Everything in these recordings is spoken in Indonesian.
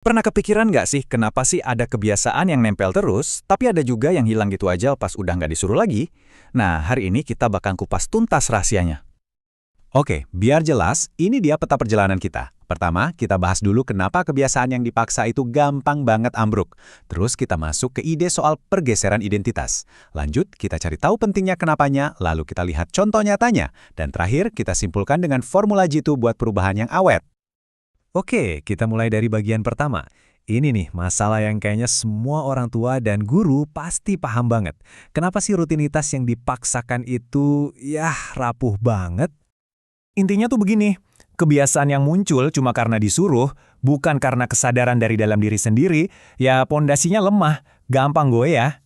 Pernah kepikiran nggak sih kenapa sih ada kebiasaan yang nempel terus, tapi ada juga yang hilang gitu aja pas udah nggak disuruh lagi? Nah, hari ini kita bakal kupas tuntas rahasianya. Oke, biar jelas, ini dia peta perjalanan kita. Pertama, kita bahas dulu kenapa kebiasaan yang dipaksa itu gampang banget ambruk. Terus kita masuk ke ide soal pergeseran identitas. Lanjut, kita cari tahu pentingnya kenapanya, lalu kita lihat contoh nyatanya. Dan terakhir, kita simpulkan dengan formula Jitu buat perubahan yang awet. Oke, kita mulai dari bagian pertama. Ini nih, masalah yang kayaknya semua orang tua dan guru pasti paham banget. Kenapa sih rutinitas yang dipaksakan itu, rapuh banget? Intinya tuh begini, kebiasaan yang muncul cuma karena disuruh, bukan karena kesadaran dari dalam diri sendiri, ya pondasinya lemah, gampang goyah.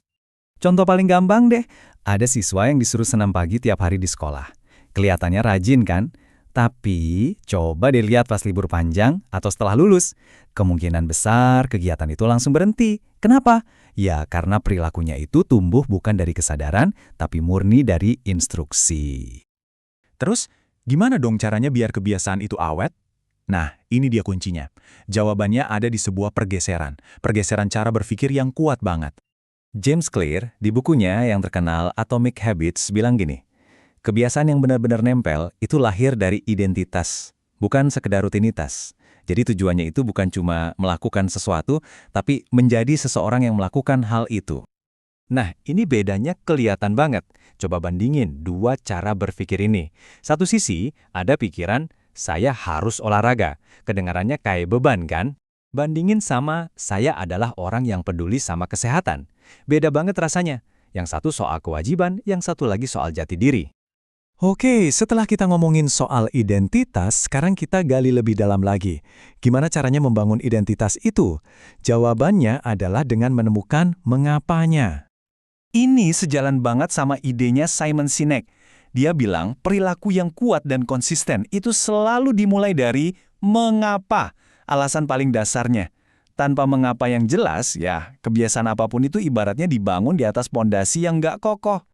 Contoh paling gampang deh, ada siswa yang disuruh senam pagi tiap hari di sekolah. Kelihatannya rajin kan? Tapi, coba dilihat pas libur panjang atau setelah lulus. Kemungkinan besar kegiatan itu langsung berhenti. Kenapa? Ya, karena perilakunya itu tumbuh bukan dari kesadaran, tapi murni dari instruksi. Terus, gimana dong caranya biar kebiasaan itu awet? Nah, ini dia kuncinya. Jawabannya ada di sebuah pergeseran. Pergeseran cara berpikir yang kuat banget. James Clear, di bukunya yang terkenal Atomic Habits, bilang gini, kebiasaan yang benar-benar nempel itu lahir dari identitas, bukan sekedar rutinitas. Jadi tujuannya itu bukan cuma melakukan sesuatu, tapi menjadi seseorang yang melakukan hal itu. Nah, ini bedanya kelihatan banget. Coba bandingin dua cara berpikir ini. Satu sisi, ada pikiran, saya harus olahraga. Kedengarannya kayak beban kan? Bandingin sama, saya adalah orang yang peduli sama kesehatan. Beda banget rasanya. Yang satu soal kewajiban, yang satu lagi soal jati diri. Oke, setelah kita ngomongin soal identitas, sekarang kita gali lebih dalam lagi. Gimana caranya membangun identitas itu? Jawabannya adalah dengan menemukan mengapanya. Ini sejalan banget sama idenya Simon Sinek. Dia bilang perilaku yang kuat dan konsisten itu selalu dimulai dari mengapa, alasan paling dasarnya. Tanpa mengapa yang jelas, ya kebiasaan apapun itu ibaratnya dibangun di atas pondasi yang nggak kokoh.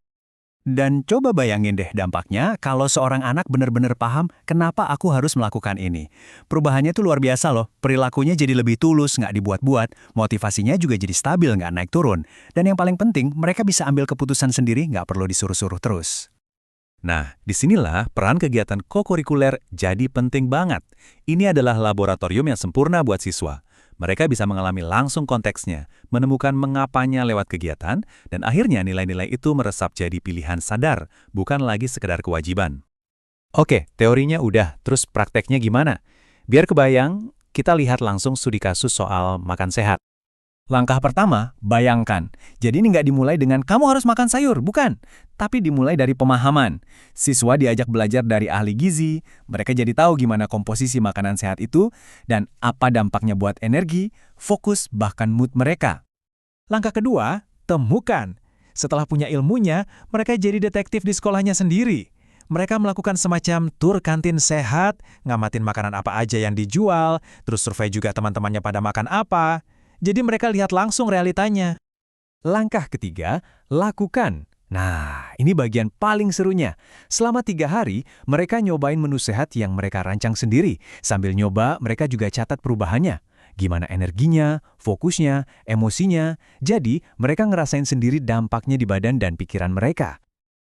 Dan coba bayangin deh dampaknya kalau seorang anak benar-benar paham kenapa aku harus melakukan ini. Perubahannya tuh luar biasa loh, perilakunya jadi lebih tulus, nggak dibuat-buat, motivasinya juga jadi stabil, nggak naik turun. Dan yang paling penting, mereka bisa ambil keputusan sendiri, nggak perlu disuruh-suruh terus. Nah, disinilah peran kegiatan kokurikuler jadi penting banget. Ini adalah laboratorium yang sempurna buat siswa. Mereka bisa mengalami langsung konteksnya, menemukan mengapanya lewat kegiatan, dan akhirnya nilai-nilai itu meresap jadi pilihan sadar, bukan lagi sekedar kewajiban. Oke, teorinya udah, terus prakteknya gimana? Biar kebayang, kita lihat langsung studi kasus soal makan sehat. Langkah pertama, bayangkan. Jadi ini nggak dimulai dengan kamu harus makan sayur, bukan. Tapi dimulai dari pemahaman. Siswa diajak belajar dari ahli gizi, mereka jadi tahu gimana komposisi makanan sehat itu, dan apa dampaknya buat energi, fokus, bahkan mood mereka. Langkah kedua, temukan. Setelah punya ilmunya, mereka jadi detektif di sekolahnya sendiri. Mereka melakukan semacam tur kantin sehat, ngamatin makanan apa aja yang dijual, terus survei juga teman-temannya pada makan apa. Jadi mereka lihat langsung realitanya. Langkah ketiga, lakukan. Nah, ini bagian paling serunya. Selama 3 hari, mereka nyobain menu sehat yang mereka rancang sendiri. Sambil nyoba, mereka juga catat perubahannya. Gimana energinya, fokusnya, emosinya. Jadi, mereka ngerasain sendiri dampaknya di badan dan pikiran mereka.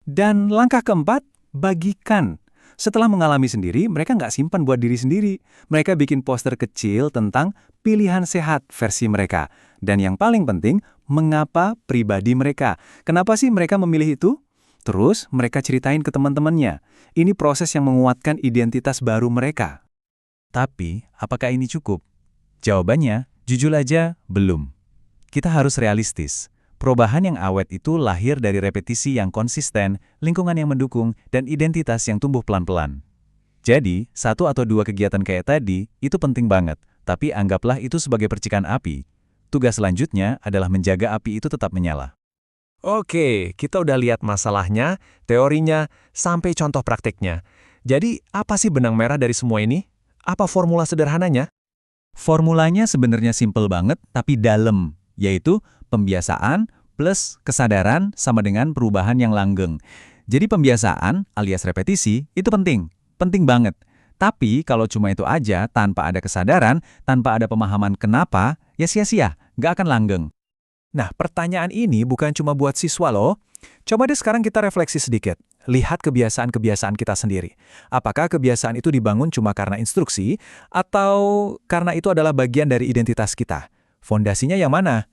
Dan langkah keempat, bagikan. Setelah mengalami sendiri, mereka nggak simpan buat diri sendiri. Mereka bikin poster kecil tentang pilihan sehat versi mereka. Dan yang paling penting, mengapa pribadi mereka. Kenapa sih mereka memilih itu? Terus mereka ceritain ke teman-temannya. Ini proses yang menguatkan identitas baru mereka. Tapi, apakah ini cukup? Jawabannya, jujur aja, belum. Kita harus realistis. Perubahan yang awet itu lahir dari repetisi yang konsisten, lingkungan yang mendukung, dan identitas yang tumbuh pelan-pelan. Jadi, 1 atau 2 kegiatan kayak tadi, itu penting banget, tapi anggaplah itu sebagai percikan api. Tugas selanjutnya adalah menjaga api itu tetap menyala. Oke, kita udah lihat masalahnya, teorinya, sampai contoh praktiknya. Jadi, apa sih benang merah dari semua ini? Apa formula sederhananya? Formulanya sebenarnya simpel banget, tapi dalam, yaitu pembiasaan plus kesadaran sama dengan perubahan yang langgeng. Jadi pembiasaan alias repetisi itu penting banget. Tapi kalau cuma itu aja, tanpa ada kesadaran, tanpa ada pemahaman kenapa, ya sia-sia, nggak akan langgeng. Nah, pertanyaan ini bukan cuma buat siswa loh. Coba deh sekarang kita refleksi sedikit. Lihat kebiasaan-kebiasaan kita sendiri. Apakah kebiasaan itu dibangun cuma karena instruksi, atau karena itu adalah bagian dari identitas kita? Fondasinya yang mana?